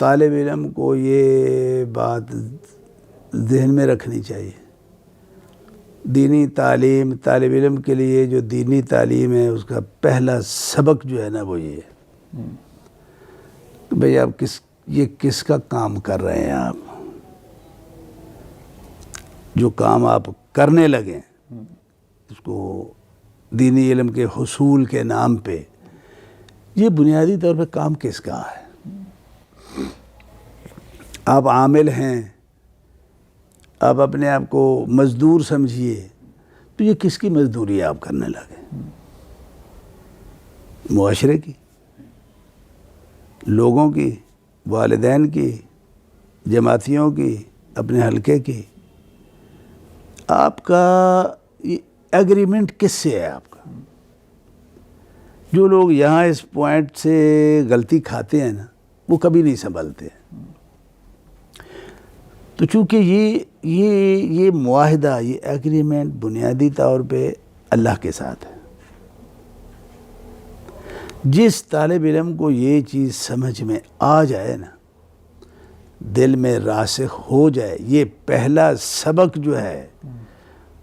طالب علم کو یہ بات ذہن میں رکھنی چاہیے، دینی تعلیم، طالب علم کے لیے جو دینی تعلیم ہے اس کا پہلا سبق جو ہے نا وہ یہ ہے کہ بھئی آپ کس کا کام کر رہے ہیں، آپ جو کام آپ کرنے لگیں اس کو دینی علم کے حصول کے نام پہ، یہ بنیادی طور پہ کام کس کا ہے؟ آپ عامل ہیں، آپ اپنے آپ کو مزدور سمجھیے، تو یہ کس کی مزدوری آپ کرنے لگے؟ معاشرے کی، لوگوں کی، والدین کی، جماعتیوں کی، اپنے حلقے کی؟ آپ کا ایگریمنٹ کس سے ہے؟ آپ کا جو لوگ یہاں اس پوائنٹ سے غلطی کھاتے ہیں نا وہ کبھی نہیں سنبھلتے۔ تو چونکہ یہ معاہدہ، یہ ایگریمنٹ بنیادی طور پہ اللہ کے ساتھ ہے، جس طالب علم کو یہ چیز سمجھ میں آ جائے نا، دل میں راسخ ہو جائے، یہ پہلا سبق جو ہے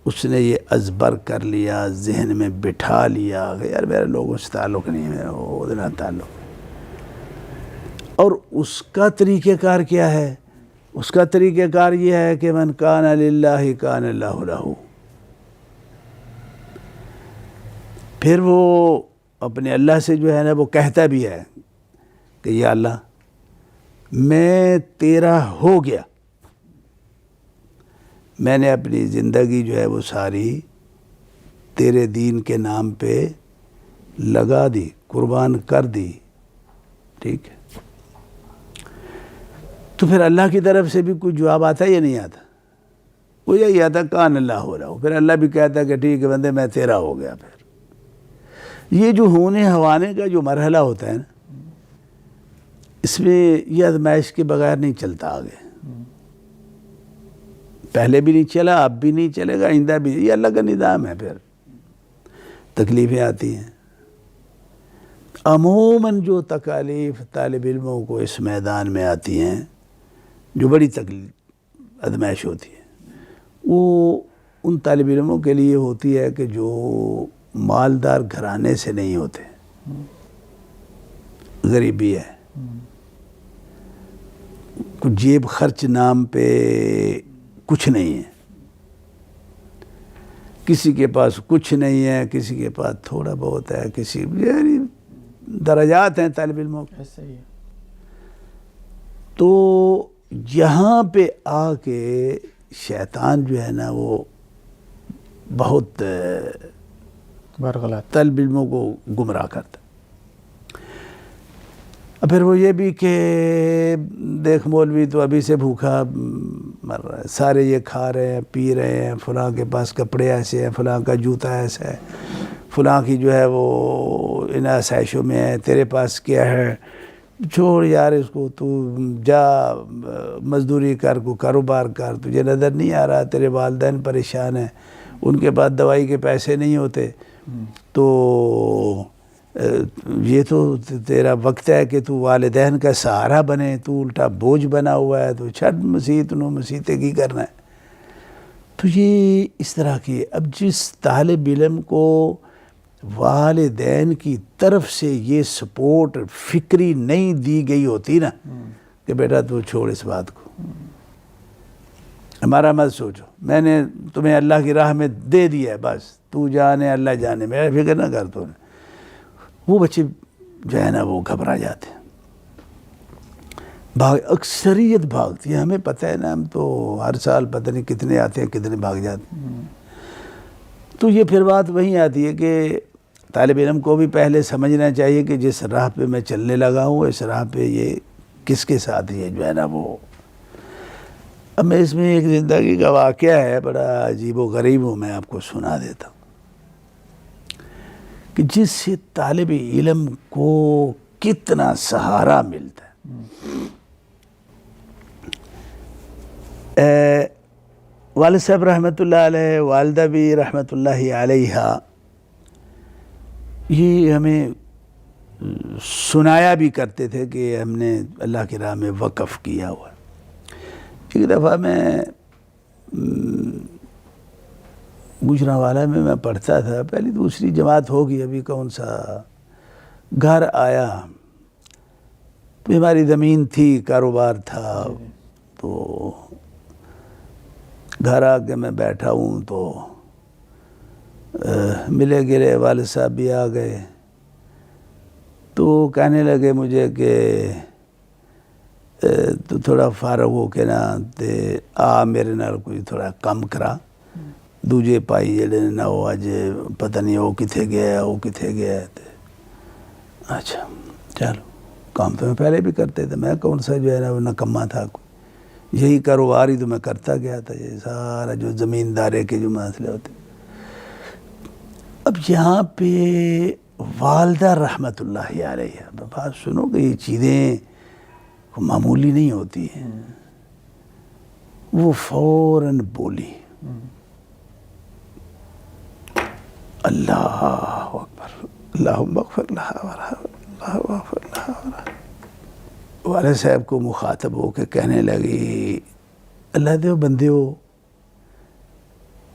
اس نے یہ ازبر کر لیا، ذہن میں بٹھا لیا کہ یار میرا لوگوں سے تعلق نہیں ہے، وہ ادھر تعلق ہے۔ اور اس کا طریقہ کار کیا ہے؟ اس کا طریقہ کار یہ ہے کہ من کان للہ کان اللہ لہ۔ پھر وہ اپنے اللہ سے جو ہے نا وہ کہتا بھی ہے کہ یا اللہ میں تیرا ہو گیا، میں نے اپنی زندگی جو ہے وہ ساری تیرے دین کے نام پہ لگا دی، قربان کر دی، ٹھیک ہے؟ تو پھر اللہ کی طرف سے بھی کوئی جواب آتا ہے یا نہیں آتا؟ وہ یہی آتا کان اللہ ہو رہا ہو، پھر اللہ بھی کہتا ہے کہ ٹھیک ہے بندے میں تیرا ہو گیا۔ پھر یہ جو ہونے ہوانے کا جو مرحلہ ہوتا ہے نا، اس میں یہ آزمائش کے بغیر نہیں چلتا آگے، پہلے بھی نہیں چلا، اب بھی نہیں چلے گا، آئندہ بھی، یہ اللہ کا نظام ہے۔ پھر تکلیفیں آتی ہیں، عموماً جو تکالیف طالب علموں کو اس میدان میں آتی ہیں، جو بڑی تکلیف آزمائش ہوتی ہے، وہ ان طالب علموں کے لیے ہوتی ہے کہ جو مالدار گھرانے سے نہیں ہوتے، غریبی ہے، کچھ جیب خرچ نام پہ کچھ نہیں ہے، کسی کے پاس کچھ نہیں ہے، کسی کے پاس تھوڑا بہت ہے، کسی یعنی درجات ہیں طالب علموں کے۔ تو یہاں پہ آ کے شیطان جو ہے نا وہ بہت طالب علموں کو گمراہ کرتا۔ پھر وہ یہ بھی کہ دیکھ مولوی تو ابھی سے بھوکا مر رہا ہے، سارے یہ کھا رہے ہیں، پی رہے ہیں، فلاں کے پاس کپڑے ایسے ہیں، فلاں کا جوتا ایسا ہے، فلاں کی جو ہے وہ ان آسائشوں میں ہے، تیرے پاس کیا ہے؟ چھوڑ یار اس کو، تو جا مزدوری کر، کو کاروبار کر، تجھے نظر نہیں آ رہا تیرے والدین پریشان ہیں، ان کے پاس دوائی کے پیسے نہیں ہوتے، تو یہ تو تیرا وقت ہے کہ تو والدین کا سہارا بنے، تو الٹا بوجھ بنا ہوا ہے، تو چھٹ مسیت نو مسیتے کی کرنا ہے۔ تو یہ اس طرح کی، اب جس طالب علم کو والدین کی طرف سے یہ سپورٹ فکری نہیں دی گئی ہوتی نا کہ بیٹا تو چھوڑ اس بات کو، ہمارا مت سوچو، میں نے تمہیں اللہ کی راہ میں دے دیا ہے، بس تو جانے اللہ جانے، میرا فکر نہ کر تو، وہ بچے جو ہے نا وہ گھبرا جاتے ہیں، اکثریت بھاگتی ہے۔ ہمیں پتہ ہے نا، ہم تو ہر سال پتہ نہیں کتنے آتے ہیں، کتنے بھاگ جاتے ہیں۔ تو یہ پھر بات وہیں آتی ہے کہ طالب علم کو بھی پہلے سمجھنا چاہیے کہ جس راہ پہ میں چلنے لگا ہوں، اس راہ پہ یہ کس کے ساتھ یہ جو ہے نا وہ۔ اب میں اس میں ایک زندگی کا واقعہ ہے، بڑا عجیب و غریب ہوں، میں آپ کو سنا دیتا ہوں کہ جس سے طالب علم کو کتنا سہارا ملتا ہے۔ والد صاحب رحمۃ اللہ علیہ، والدہ بھی رحمۃ اللہ علیہ، یہ ہمیں سنایا بھی کرتے تھے کہ ہم نے اللہ کی راہ میں وقف کیا ہوا. ایک دفعہ میں گوجرانوالا میں پڑھتا تھا، پہلی دوسری جماعت ہوگی ابھی، کون سا، گھر آیا تو ہماری زمین تھی، کاروبار تھا، تو گھر آ کے میں بیٹھا ہوں تو ملے گلے والد صاحب بھی آ گئے، تو کہنے لگے مجھے کہ تو تھوڑا فارغ ہو کے نا تے آ میرے نال کوئی تھوڑا کم کرا. دوجے پائی جڑے نا وہ اج پتہ نہیں وہ کتنے گیا ہے، وہ کتنے گیا ہے. اچھا چلو، کام تو میں پہلے بھی کرتے تھے، میں کون سا جو ہے نا وہ نکما تھا، یہی کاروبار ہی تو میں کرتا گیا تھا، یہ سارا جو زمیندارے کے جو مسئلے ہوتے. اب یہاں پہ والدہ رحمت اللہ علیہ، بات سنو کہ یہ چیزیں معمولی نہیں ہوتی ہیں. وہ فوراً بولی اللہ اکبر، اللہم اغفر لہا ورحمہ، اللہ اغفر لہا ورحمہ. والد صاحب کو مخاطب ہو کے کہنے لگی اللہ دے بندے ہو،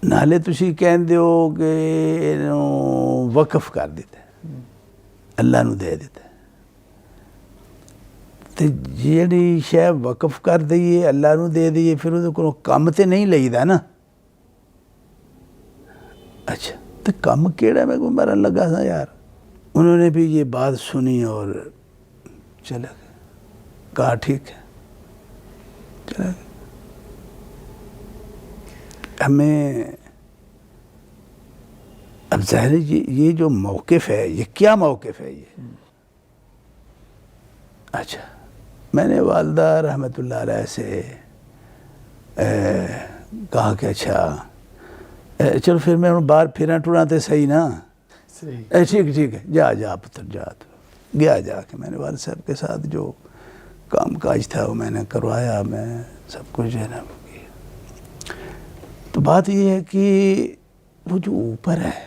نالے تسی کہن دیو کہ وقف کر دیتا ہے، اللہ نو دے دیتا ہے، تے جیڑی شے وقف کر دئیے، اللہ نو دے دئیے، پھر وہ کو کم تے نہیں لئی دا نا. اچھا تو کم کیڑا میں کو مرن لگا تھا یار. انہوں نے بھی یہ بات سنی اور چلے گئے، کہا ٹھیک ہے، چلے گئے. ہمیں اب ظاہر ہے یہ جو موقف ہے، یہ کیا موقف ہے یہ؟ اچھا میں نے والدہ رحمت اللہ علیہ سے کہا کہ اچھا چلو پھر میں باہر پھرنا ٹورنا تے صحیح نا، ٹھیک ہے، جا پتر جا. تو گیا، جا کے میں نے والد صاحب کے ساتھ جو کام کاج تھا وہ میں نے کروایا، میں سب کچھ جو ہے نا کیا. تو بات یہ ہے کہ وہ جو اوپر ہے،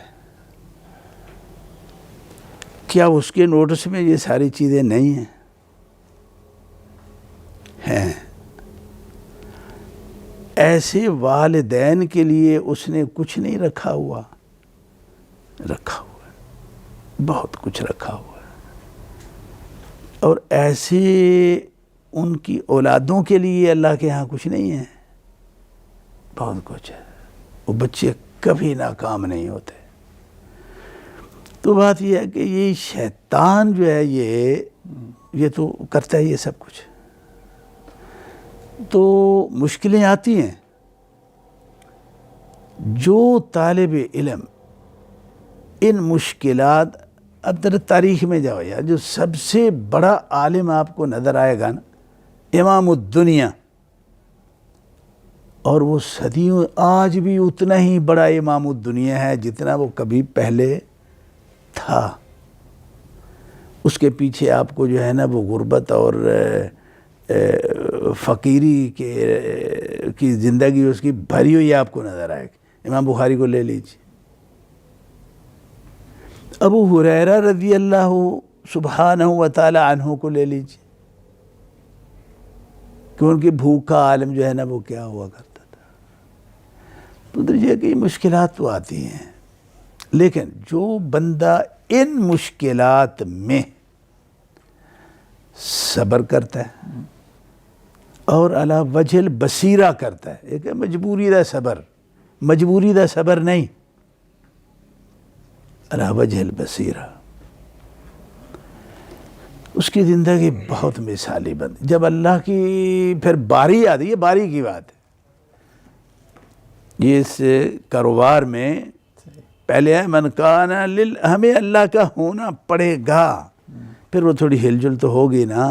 کیا اس کے نوٹس میں یہ ساری چیزیں نہیں ہیں؟ ہیں. ایسے والدین کے لیے اس نے کچھ نہیں رکھا ہوا ہے، بہت کچھ رکھا ہوا ہے. اور ایسے ان کی اولادوں کے لیے اللہ کے ہاں کچھ نہیں ہے، بہت کچھ ہے. وہ بچے کبھی ناکام نہیں ہوتے. تو بات یہ ہے کہ یہ شیطان جو ہے یہ تو کرتا ہے یہ سب کچھ. تو مشکلیں آتی ہیں. جو طالب علم ان مشکلات، اب در تاریخ میں جاؤ یا جو سب سے بڑا عالم آپ کو نظر آئے گا نا، امام الدنیا، اور وہ صدیوں آج بھی اتنا ہی بڑا امام الدنیا ہے جتنا وہ کبھی پہلے تھا. اس کے پیچھے آپ کو جو ہے نا وہ غربت اور فقیری کی زندگی اس کی بھری ہوئی آپ کو نظر آئے گی. امام بخاری کو لے لیجیے، ابو ہریرہ رضی اللہ سبحانہ و تعالی عنہ کو لے لیجیے کہ ان کی بھوکا عالم جو ہے نا وہ کیا ہوا کرتا تھا. تو دیکھیے کہ مشکلات تو آتی ہیں، لیکن جو بندہ ان مشکلات میں صبر کرتا ہے اور علی وجہ البصیرہ کرتا ہے، ایک ہے مجبوری دا صبر نہیں، علی وجہ البصیرہ، اس کی زندگی بہت مثالی بند. جب اللہ کی پھر باری آتی ہے، باری کی بات ہے، یہ اس کاروبار میں پہلے ہے من کان ہمیں اللہ کا ہونا پڑے گا، پھر وہ تھوڑی ہل جل تو ہوگی نا.